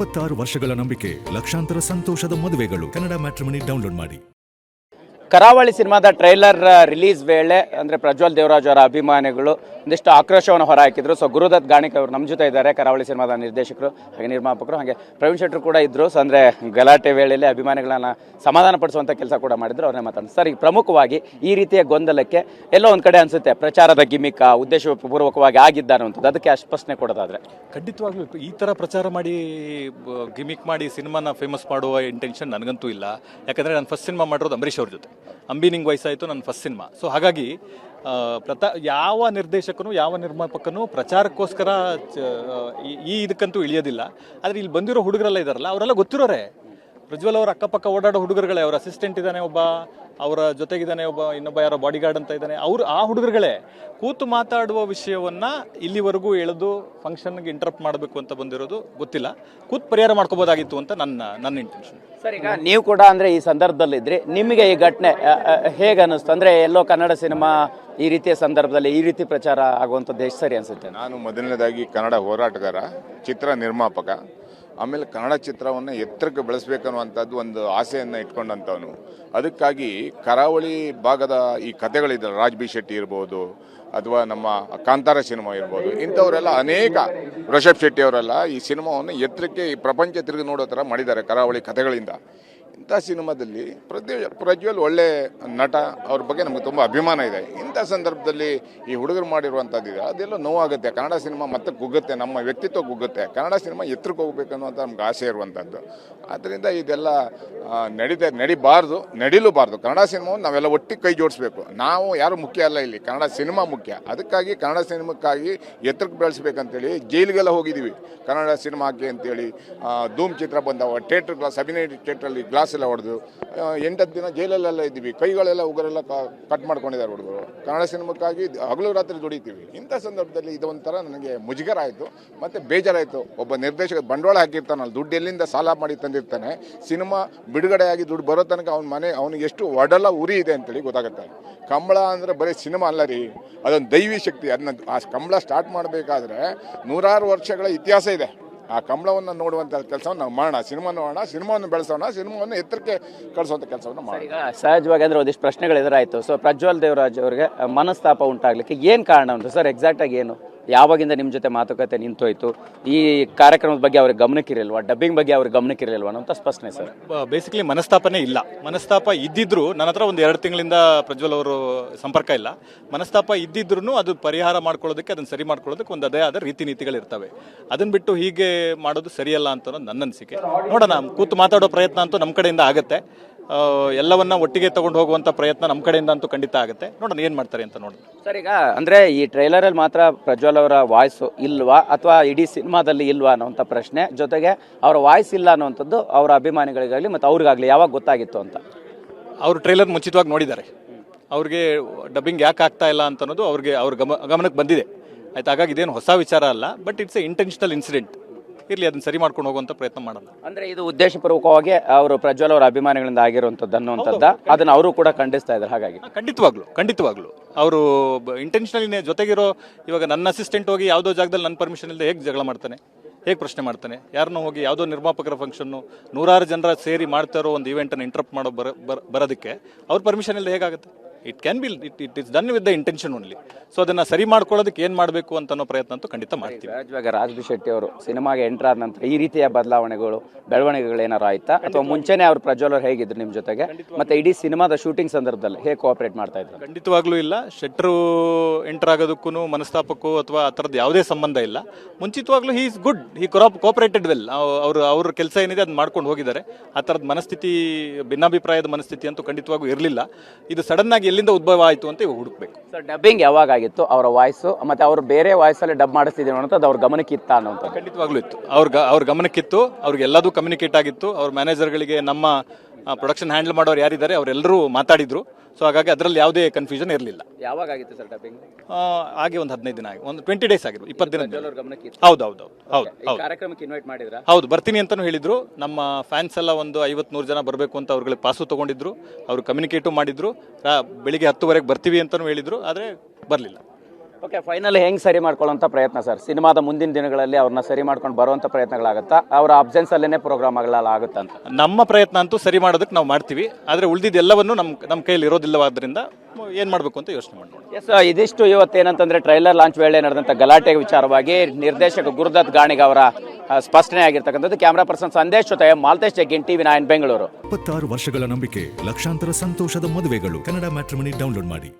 26 ವರ್ಷಗಳ ನಂಬಿಕೆ, ಲಕ್ಷಾಂತರ ಸಂತೋಷದ ಮದುವೆಗಳು. ಕನ್ನಡ ಮ್ಯಾಟ್ರಿಮನಿ ಡೌನ್ಲೋಡ್ ಮಾಡಿ. ಕರಾವಳಿ ಸಿನಿಮಾದ ಟ್ರೈಲರ್ ರಿಲೀಸ್ ವೇಳೆ ಅಂದರೆ ಪ್ರಜ್ವಲ್ ದೇವರಾಜ್ ಅವರ ಅಭಿಮಾನಿಗಳು ಒಂದಿಷ್ಟು ಆಕ್ರೋಶವನ್ನು ಹೊರಹಾಕಿದ್ರು. ಸೊ ಗುರುದತ್ ಗಾಣಿಕ್ ಅವರು ನಮ್ಮ ಜೊತೆ ಇದ್ದಾರೆ, ಕರಾವಳಿ ಸಿನಿಮಾದ ನಿರ್ದೇಶಕರು ಹಾಗೆ ನಿರ್ಮಾಪಕರು. ಹಾಗೆ ಪ್ರವೀಣ್ ಶೆಟ್ಟರು ಕೂಡ ಇದ್ದರು. ಸೊ ಅಂದರೆ ಗಲಾಟೆ ವೇಳೆಯಲ್ಲಿ ಅಭಿಮಾನಿಗಳನ್ನು ಸಮಾಧಾನ ಪಡಿಸುವಂಥ ಕೆಲಸ ಕೂಡ ಮಾಡಿದ್ರು. ಅವ್ರನ್ನೇ ಮಾತಾಡ್ತಾರೆ. ಸರ್, ಈಗ ಪ್ರಮುಖವಾಗಿ ಈ ರೀತಿಯ ಗೊಂದಲಕ್ಕೆ ಎಲ್ಲೋ ಒಂದು ಕಡೆ ಅನಿಸುತ್ತೆ ಪ್ರಚಾರದ ಗಿಮಿಕ್ ಉದ್ದೇಶಪೂರ್ವಕವಾಗಿ ಆಗಿದ್ದಾರೆ ಅನ್ನೋದು, ಅದಕ್ಕೆ ಅಷ್ಟು ಪ್ರಶ್ನೆ ಕೊಡೋದಾದ್ರೆ ಖಂಡಿತವಾಗ್ಲೂ ಈ ಥರ ಪ್ರಚಾರ ಮಾಡಿ ಗಿಮಿಕ್ ಮಾಡಿ ಸಿನಿಮಾನ ಫೇಮಸ್ ಮಾಡುವ ಇಂಟೆನ್ಷನ್ ನನಗಂತೂ ಇಲ್ಲ. ಯಾಕಂದರೆ ನಾನು ಫಸ್ಟ್ ಸಿನಿಮಾ ಮಾಡಿರೋದು ಅಂಬರೀಷ್ ಅವ್ರ ಜೊತೆ. ಅಂಬಿ ನಿಂಗ್ ವಯಸ್ಸಾಯಿತು ನನ್ನ ಫಸ್ಟ್ ಸಿನಿಮಾ. ಸೊ ಹಾಗಾಗಿ ಯಾವ ನಿರ್ದೇಶಕನು ಯಾವ ನಿರ್ಮಾಪಕನು ಪ್ರಚಾರಕ್ಕೋಸ್ಕರ ಇದಕ್ಕಂತೂ ಇಳಿಯೋದಿಲ್ಲ. ಆದರೆ ಇಲ್ಲಿ ಬಂದಿರೋ ಹುಡುಗರೆಲ್ಲ ಇದ್ದಾರಲ್ಲ, ಅವರೆಲ್ಲ ಗೊತ್ತಿರೋರೆ. ಪ್ರಜ್ವಲ್ ಅವರ ಅಕ್ಕಪಕ್ಕ ಓಡಾಡೋ ಹುಡುಗರುಗಳೇ. ಅವರ ಅಸಿಸ್ಟೆಂಟ್ ಇದ್ದಾನೆ ಒಬ್ಬ, ಅವರ ಜೊತೆಗಿದ್ದಾನೆ ಒಬ್ಬ, ಇನ್ನೊಬ್ಬ ಯಾರೋ ಬಾಡಿಗಾರ್ಡ್ ಅಂತ ಇದ್ದಾನೆ. ಆ ಹುಡುಗರುಗಳೇ ಕೂತು ಮಾತಾಡುವ ವಿಷಯವನ್ನ ಇಲ್ಲಿವರೆಗೂ ಎಳೆದು ಫಂಕ್ಷನ್ಗೆ ಇಂಟರಪ್ಟ್ ಮಾಡಬೇಕು ಅಂತ ಬಂದಿರೋದು ಗೊತ್ತಿಲ್ಲ. ಕೂತು ಪರಿಹಾರ ಮಾಡ್ಕೋಬೋದಾಗಿತ್ತು ಅಂತ ನನ್ನ ಇಂಟೆನ್ಷನ್. ಸರ್, ಈಗ ನೀವು ಕೂಡ ಅಂದರೆ ಈ ಸಂದರ್ಭದಲ್ಲಿ ಇದ್ರಿ, ನಿಮಗೆ ಈ ಘಟನೆ ಹೇಗೆ ಅನ್ನಿಸ್ತು? ಅಂದರೆ ಎಲ್ಲೋ ಕನ್ನಡ ಸಿನಿಮಾ ಈ ರೀತಿಯ ಸಂದರ್ಭದಲ್ಲಿ ಈ ರೀತಿ ಪ್ರಚಾರ ಆಗುವಂಥದ್ದು ಎಷ್ಟು ಸರಿ ಅನಿಸುತ್ತೆ? ನಾನು ಮೊದಲನೇದಾಗಿ ಕನ್ನಡ ಹೋರಾಟಗಾರ, ಚಿತ್ರ ನಿರ್ಮಾಪಕ, ಆಮೇಲೆ ಕನ್ನಡ ಚಿತ್ರವನ್ನು ಎತ್ತರಕ್ಕೆ ಬೆಳೆಸಬೇಕನ್ನುವಂಥದ್ದು ಒಂದು ಆಸೆಯನ್ನು ಇಟ್ಕೊಂಡಂಥವನು. ಅದಕ್ಕಾಗಿ ಕರಾವಳಿ ಭಾಗದ ಈ ಕಥೆಗಳಿದ್ದಾರೆ, ರಾಜ್ ಬಿ ಶೆಟ್ಟಿ ಇರ್ಬೋದು ಅಥವಾ ನಮ್ಮ ಕಾಂತಾರ ಸಿನಿಮಾ ಇರ್ಬೋದು, ಇಂಥವರೆಲ್ಲ ಅನೇಕ, ಋಷಭ್ ಶೆಟ್ಟಿ ಅವರೆಲ್ಲ ಈ ಸಿನಿಮಾವನ್ನು ಎತ್ತರಕ್ಕೆ ಈ ಪ್ರಪಂಚ ತಿರುಗಿ ನೋಡೋ ಥರ ಮಾಡಿದ್ದಾರೆ ಕರಾವಳಿ ಕಥೆಗಳಿಂದ. ಇಂಥ ಸಿನಿಮಾದಲ್ಲಿ ಪ್ರಜ್ವಲ್ ಒಳ್ಳೆ ನಟ, ಅವ್ರ ಬಗ್ಗೆ ನಮಗೆ ತುಂಬ ಅಭಿಮಾನ ಇದೆ. ಇಂಥ ಸಂದರ್ಭದಲ್ಲಿ ಈ ಹುಡುಗರು ಮಾಡಿರುವಂಥದ್ದಿದೆ, ಅದೆಲ್ಲ ನೋವಾಗುತ್ತೆ. ಕನ್ನಡ ಸಿನಿಮಾ ಮತ್ತೆ ಕುಗ್ಗುತ್ತೆ, ನಮ್ಮ ವ್ಯಕ್ತಿತ್ವ ಕುಗ್ಗುತ್ತೆ. ಕನ್ನಡ ಸಿನಿಮಾ ಎತ್ತರಕ್ಕೆ ಹೋಗ್ಬೇಕು ಅನ್ನುವಂಥ ನಮ್ಗೆ ಆಸೆ ಇರುವಂಥದ್ದು. ಆದ್ದರಿಂದ ಇದೆಲ್ಲ ನಡಿಬಾರ್ದು, ನಡಿಲೂಬಾರ್ದು. ಕನ್ನಡ ಸಿನಿಮಾವನ್ನು ನಾವೆಲ್ಲ ಒಟ್ಟಿಗೆ ಕೈ ಜೋಡಿಸ್ಬೇಕು. ನಾವು ಯಾರು ಮುಖ್ಯ ಅಲ್ಲ, ಇಲ್ಲಿ ಕನ್ನಡ ಸಿನಿಮಾ ಮುಖ್ಯ. ಅದಕ್ಕಾಗಿ ಕನ್ನಡ ಸಿನಿಮಾಕ್ಕಾಗಿ ಎತ್ತರಕ್ಕೆ ಬೆಳೆಸ್ಬೇಕಂತೇಳಿ ಜೈಲಿಗೆಲ್ಲ ಹೋಗಿದ್ದೀವಿ ಕನ್ನಡ ಸಿನಿಮಾಕ್ಕೆ ಅಂತೇಳಿ. ಧೂಮ್ ಚಿತ್ರ ಬಂದವ, ಥಿಯೇಟರ್ ಗ್ಲಾಸ್, ಅಭಿನಯ ಥಿಯೇಟ್ರಲ್ಲಿ ಗ್ಲಾಸ್ ಎಲ್ಲ ಹೊಡೆದು 8 ದಿನ ಜೈಲಲ್ಲೆಲ್ಲ ಇದ್ದೀವಿ. ಕೈಗಳೆಲ್ಲ ಉಗುರೆಲ್ಲ ಕಟ್ ಮಾಡ್ಕೊಂಡಿದ್ದಾರೆ ಹುಡುಗರು. ಕನ್ನಡ ಸಿನಿಮಾಕ್ಕಾಗಿ ಹಗಲು ರಾತ್ರಿ ದುಡಿತೀವಿ. ಇಂಥ ಸಂದರ್ಭದಲ್ಲಿ ಇದೊಂಥರ ನನಗೆ ಮುಜುಗರ ಆಯಿತು, ಮತ್ತು ಬೇಜಾರಾಯಿತು. ಒಬ್ಬ ನಿರ್ದೇಶಕ ಬಂಡವಾಳ ಹಾಕಿರ್ತಾನಲ್ಲ, ದುಡ್ಡು ಎಲ್ಲಿಂದ ಸಾಲ ಮಾಡಿ ತಂದಿರ್ತಾನೆ, ಸಿನಿಮಾ ಬಿಡುಗಡೆಯಾಗಿ ದುಡ್ಡು ಬರೋ ತನಕ ಅವನಿಗೆ ಎಷ್ಟು ಒಡಲ ಉರಿ ಇದೆ ಅಂತೇಳಿ ಗೊತ್ತಾಗುತ್ತೆ. ಕಂಬಳ ಅಂದರೆ ಬರೀ ಸಿನಿಮಾ ಅಲ್ಲ ರೀ, ಅದೊಂದು ದೈವಿ ಶಕ್ತಿ. ಅದನ್ನ ಆ ಕಂಬಳ ಸ್ಟಾರ್ಟ್ ಮಾಡಬೇಕಾದ್ರೆ 100 ವರ್ಷಗಳ ಇತಿಹಾಸ ಇದೆ. ಆ ಕಂಬಳವನ್ನು ನೋಡುವಂಥ ಕೆಲಸವನ್ನು ನಾವು ಮಾಡೋಣ, ಸಿನಿಮಾ ನೋಡೋಣ, ಸಿನಿಮಾವನ್ನು ಬೆಳೆಸೋಣ, ಸಿನಿಮಾವನ್ನು ಎತ್ತರಕ್ಕೆ ಕಳಿಸುವಂಥ ಕೆಲಸವನ್ನು ಮಾಡೋಣ. ಈಗ ಸಹಜವಾಗಿ ಅಂದರೆ ಒಂದಿಷ್ಟು ಪ್ರಶ್ನೆಗಳು ಎದುರಾಯಿತು. ಸೊ ಪ್ರಜ್ವಲ್ ದೇವರಾಜ್ ಅವರಿಗೆ ಮನಸ್ತಾಪ ಉಂಟಾಗಲಿಕ್ಕೆ ಏನು ಕಾರಣ ಉಂಟು ಸರ್? ಎಕ್ಸಾಕ್ಟಾಗಿ ಏನು, ಯಾವಾಗಿಂದ ನಿಮ್ಮ ಜೊತೆ ಮಾತುಕತೆ ನಿಂತೋಯ್ತು? ಈ ಕಾರ್ಯಕ್ರಮದ ಬಗ್ಗೆ ಅವ್ರಿಗೆ ಗಮನಕ್ಕಿರಲಿಲ್ವಾ? ಡಬ್ಬಿಂಗ್ ಬಗ್ಗೆ ಅವ್ರಿಗೆ ಗಮನಕ್ಕಿರಲಿಲ್ವಾ ಅನ್ನೋಂಥ ಸ್ಪಷ್ಟನೆ ಸರ್. ಬೇಸಿಕಲಿ ಮನಸ್ತಾಪನೇ ಇಲ್ಲ. ಮನಸ್ತಾಪ ಇದ್ದಿದ್ರು ನನ್ನ ಹತ್ರ ಒಂದು 2 ತಿಂಗಳಿಂದ ಪ್ರಜ್ವಲ್ ಅವರು ಸಂಪರ್ಕ ಇಲ್ಲ. ಮನಸ್ತಾಪ ಇದ್ದಿದ್ರು ಅದು ಪರಿಹಾರ ಮಾಡ್ಕೊಳ್ಳೋದಕ್ಕೆ, ಅದನ್ನು ಸರಿ ಮಾಡ್ಕೊಳ್ಳೋದಕ್ಕೆ ಒಂದು ಅದೇ ಆದ ರೀತಿ ನೀತಿಗಳಿರ್ತವೆ. ಅದನ್ನು ಬಿಟ್ಟು ಹೀಗೆ ಮಾಡೋದು ಸರಿಯಲ್ಲ ಅಂತ ಅನ್ನೋದು ನನ್ನ ಅನಿಸಿಕೆ. ನೋಡೋಣ, ಕೂತು ಮಾತಾಡೋ ಪ್ರಯತ್ನ ಅಂತೂ ನಮ್ಮ ಕಡೆಯಿಂದ ಆಗುತ್ತೆ. ಎಲ್ಲವನ್ನ ಒಟ್ಟಿಗೆ ತಗೊಂಡು ಹೋಗುವಂತ ಪ್ರಯತ್ನ ನಮ್ಮ ಕಡೆಯಿಂದ ಅಂತೂ ಖಂಡಿತ ಆಗುತ್ತೆ. ನೋಡೋಣ ಏನ್ ಮಾಡ್ತಾರೆ ಅಂತ ನೋಡೋಣ. ಸರ್, ಈಗ ಅಂದ್ರೆ ಈ ಟ್ರೈಲರ್ ಅಲ್ಲಿ ಮಾತ್ರ ಪ್ರಜ್ವಲ್ ಅವರ ವಾಯ್ಸ್ ಇಲ್ವಾ ಅಥವಾ ಇಡೀ ಸಿನಿಮಾದಲ್ಲಿ ಇಲ್ವಾ ಅನ್ನೋಂಥ ಪ್ರಶ್ನೆ, ಜೊತೆಗೆ ಅವರ ವಾಯ್ಸ್ ಇಲ್ಲ ಅನ್ನುವಂಥದ್ದು ಅವರ ಅಭಿಮಾನಿಗಳಿಗಾಗಲಿ ಮತ್ತು ಅವ್ರಿಗಾಗಲಿ ಯಾವಾಗ ಗೊತ್ತಾಗಿತ್ತು ಅಂತ? ಅವರು ಟ್ರೈಲರ್ ಮುಂಚಿತವಾಗಿ ನೋಡಿದ್ದಾರೆ. ಅವ್ರಿಗೆ ಡಬ್ಬಿಂಗ್ ಯಾಕೆ ಆಗ್ತಾ ಇಲ್ಲ ಅಂತ ಅನ್ನೋದು ಅವ್ರ ಗಮನಕ್ಕೆ ಬಂದಿದೆ. ಆಯ್ತು, ಹಾಗಾಗಿ ಇದೇನು ಹೊಸ ವಿಚಾರ ಅಲ್ಲ, but it's A intentional incident. ಇರಲಿ, ಅದನ್ನ ಸರಿ ಮಾಡ್ಕೊಂಡು ಹೋಗುವಂತ ಪ್ರಯತ್ನ ಮಾಡೋಣ. ಅಂದ್ರೆ ಇದು ಉದ್ದೇಶಪೂರ್ವಕವಾಗಿ ಅವರು ಪ್ರಜ್ವಲ್ ಅವರ ಅಭಿಮಾನಿಗಳಿಂದ ಆಗಿರುವಂತದ್ದು ಅನ್ನುವಂಥದ್ದು, ಅದನ್ನ ಅವರು ಕೂಡ ಖಂಡಿಸ್ತಾ ಇದ್ದಾರೆ. ಹಾಗಾಗಿ ಖಂಡಿತವಾಗ್ಲು ಅವರು ಇಂಟೆನ್ಷನಲಿ ಜೊತೆಗಿರೋ, ಇವಾಗ ನನ್ನ ಅಸಿಸ್ಟೆಂಟ್ ಹೋಗಿ ಯಾವುದೋ ಜಾಗದಲ್ಲಿ ನನ್ನ ಪರ್ಮಿಷನ್ ಇಲ್ಲದೆ ಹೇಗೆ ಜಗಳ ಮಾಡ್ತಾನೆ, ಹೇಗೆ ಪ್ರಶ್ನೆ ಮಾಡ್ತಾನೆ? ಯಾರನ್ನೋ ಹೋಗಿ ಯಾವುದೋ ನಿರ್ಮಾಪಕರ ಫಂಕ್ಷನ್ನು 100 ಜನರ ಸೇರಿ ಮಾಡ್ತಾ ಇರೋ ಒಂದು ಇವೆಂಟನ್ನು ಇಂಟರಪ್ಟ್ ಮಾಡೋ ಬರೋದಕ್ಕೆ ಅವ್ರ ಪರ್ಮಿಷನ್ ಇಲ್ಲದೆ ಹೇಗಾಗುತ್ತೆ? It can be, it is done with the intention only. So ಅದನ್ನ ಸರಿ ಮಾಡ್ಕೊಳ್ಳೋದಕ್ಕೆ ಏನು ಮಾಡಬೇಕು ಅಂತ ಅನ್ನೋ ಪ್ರಯತ್ನ ಅಂತೂ ಖಂಡಿತ ಮಾಡ್ತೀವಿ. ಇವಾಗ ರಾಜ್ ಬಿ ಶೆಟ್ಟಿ ಅವರು ಸಿನಿಮಾಗೆ ಎಂಟರ್ ಆದ ನಂತರ ಈ ರೀತಿಯ ಬೆಳವಣಿಗೆಗಳು ಏನಾರು ಆಯ್ತಾ, ಅಥವಾ ಮುಂಚೆನೆ ಅವ್ರು ಪ್ರಜ್ವಲ್ ಅವ್ರು ಹೇಗಿದ್ರು ನಿಮ್ಮ ಜೊತೆಗೆ, ಮತ್ತೆ ಇಡೀ ಸಿನಿಮಾದ ಶೂಟಿಂಗ್ ಸಂದರ್ಭದಲ್ಲಿ ಹೇಗೆ ಕೋಆಪರೇಟ್ ಮಾಡ್ತಾ ಇದ್ರು? ಖಂಡಿತವಾಗ್ಲೂ ಇಲ್ಲ. ಶೆಟ್ರು ಎಂಟರ್ ಆಗೋದಕ್ಕೂ ಮನಸ್ತಾಪಕ್ಕೂ ಅಥವಾ ಆ ಥರದ್ದು ಯಾವುದೇ ಸಂಬಂಧ ಇಲ್ಲ. ಮುಂಚಿತವಾಗ್ಲೂ he is good, he cooperated well. ಅವ್ರ ಕೆಲಸ ಏನಿದೆ ಅದನ್ನ ಮಾಡ್ಕೊಂಡು ಹೋಗಿದ್ದಾರೆ. ಆ ಥರದ ಮನಸ್ಥಿತಿ, ಭಿನ್ನಾಭಿಪ್ರಾಯದ ಮನಸ್ಥಿತಿ ಅಂತೂ ಖಂಡಿತವಾಗೂ ಇರಲಿಲ್ಲ. ಇದು ಸಡನ್ ಆಗಿ ಎಲ್ಲಿಂದ ಉದ್ಭವ ಆಯಿತು ಅಂತ ಹುಡುಕ್ಬೇಕು. ಸರ್, ಡಬ್ಬಿಂಗ್ ಯಾವಾಗ ಆಗಿತ್ತು? ಅವರ ವಾಯ್ಸು ಮತ್ತೆ ಅವರು ಬೇರೆ ವಾಯ್ಸಲ್ಲಿ ಡಬ್ ಮಾಡಿಸ್ತಿದ್ದೀವಿ ಅನ್ನೋದು ಅವ್ರ ಗಮನಕ್ಕಿತ್ತ ಅನ್ನೋದು? ಖಂಡಿತವಾಗ್ಲೂ ಇತ್ತು. ಅವ್ರ ಗಮನಕ್ಕಿತ್ತು. ಅವ್ರಿಗೆ ಎಲ್ಲದೂ ಕಮ್ಯುನಿಕೇಟ್ ಆಗಿತ್ತು. ಅವ್ರ ಮ್ಯಾನೇಜರ್ಗಳಿಗೆ, ನಮ್ಮ ಪ್ರೊಡಕ್ಷನ್ ಹ್ಯಾಂಡಲ್ ಮಾಡೋರು ಯಾರಿದ್ದಾರೆ ಅವರೆಲ್ಲರೂ ಮಾತಾಡಿದ್ರು. ಸೊ ಹಾಗಾಗಿ ಅದರಲ್ಲಿ ಯಾವುದೇ ಕನ್ಫ್ಯೂಷನ್ ಇರಲಿಲ್ಲ. ಯಾವಾಗ ಆಗಿತ್ತು ಸರ್ ಡಬ್ಬಿಂಗ್? ಹಾಗೆ ಒಂದು 15 ದಿನ ಆಗಿ, ಒಂದು 20 ಡೇಸ್ ಆಗಿರು, 20 ದಿನ. ಹೌದು. ಕಾರ್ಯಕ್ರಮಕ್ಕೆ ಇನ್ವೈಟ್ ಮಾಡಿದ್ರ? ಹೌದು, ಬರ್ತೀನಿ ಅಂತಾನು ಹೇಳಿದ್ರು. ನಮ್ಮ ಫ್ಯಾನ್ಸ್ ಎಲ್ಲ ಒಂದು 50-100 ಜನ ಬರಬೇಕು ಅಂತ ಅವ್ರಿಗೆ ಪಾಸು ತಗೊಂಡಿದ್ರು. ಅವರು ಕಮ್ಯುನಿಕೇಟು ಮಾಡಿದ್ರು. ಬೆಳಿಗ್ಗೆ 10 ಗಂಟೆಗೆ ಬರ್ತೀವಿ ಅಂತಾನು ಹೇಳಿದ್ರು, ಆದರೆ ಬರಲಿಲ್ಲ. ಓಕೆ, ಫೈನಲ್ ಹೆಂಗೆ ಸರಿ ಮಾಡ್ಕೊಳ್ಳೋಂಥ ಪ್ರಯತ್ನ ಸರ್? ಸಿನಿಮಾದ ಮುಂದಿನ ದಿನಗಳಲ್ಲಿ ಅವ್ರನ್ನ ಸರಿ ಮಾಡ್ಕೊಂಡು ಬರುವಂಥ ಪ್ರಯತ್ನಗಳಾಗುತ್ತಾ, ಅವರ ಅಬ್ಸೆನ್ಸಲ್ಲೇ ಪ್ರೋಗ್ರಾಮ್ಗಳೆಲ್ಲ ಆಗುತ್ತಾ ಅಂತ? ನಮ್ಮ ಪ್ರಯತ್ನ ಅಂತೂ ಸರಿ ಮಾಡೋದಕ್ಕೆ ನಾವು ಮಾಡ್ತೀವಿ, ಆದರೆ ಉಳಿದಿದ್ದೆಲ್ಲವನ್ನು ನಮ್ಮ ಕೈಯಲ್ಲಿ ಇರೋದಿಲ್ಲವಾದ್ರಿಂದ ಏನು ಮಾಡಬೇಕು ಅಂತ ಯೋಚನೆ ಮಾಡೋಣ. ಎಸ್, ಇದಿಷ್ಟು ಇವತ್ತೇನಂತಂದ್ರೆ ಟ್ರೈಲರ್ ಲಾಂಚ್ ವೇಳೆ ನಡೆದಂಥ ಗಲಾಟೆ ವಿಚಾರವಾಗಿ ನಿರ್ದೇಶಕ ಗುರುದತ್ ಗಾಣಿಗ ಅವರ ಸ್ಪಷ್ಟನೆ ಆಗಿರ್ತಕ್ಕಂಥದ್ದು. ಕ್ಯಾಮ್ರಾ ಪರ್ಸನ್ ಸಂದೇಶ್ ಜೊತೆ ಮಾಲ್ತೇಶ್ ಜಗ್ಗಿನ್, TV 9 ಬೆಂಗಳೂರು. 26 ವರ್ಷಗಳ ನಂಬಿಕೆ, ಲಕ್ಷಾಂತರ ಸಂತೋಷದ ಮದುವೆಗಳು. ಕನ್ನಡ ಮ್ಯಾಟ್ರಿಮನಿ ಡೌನ್ಲೋಡ್ ಮಾಡಿ.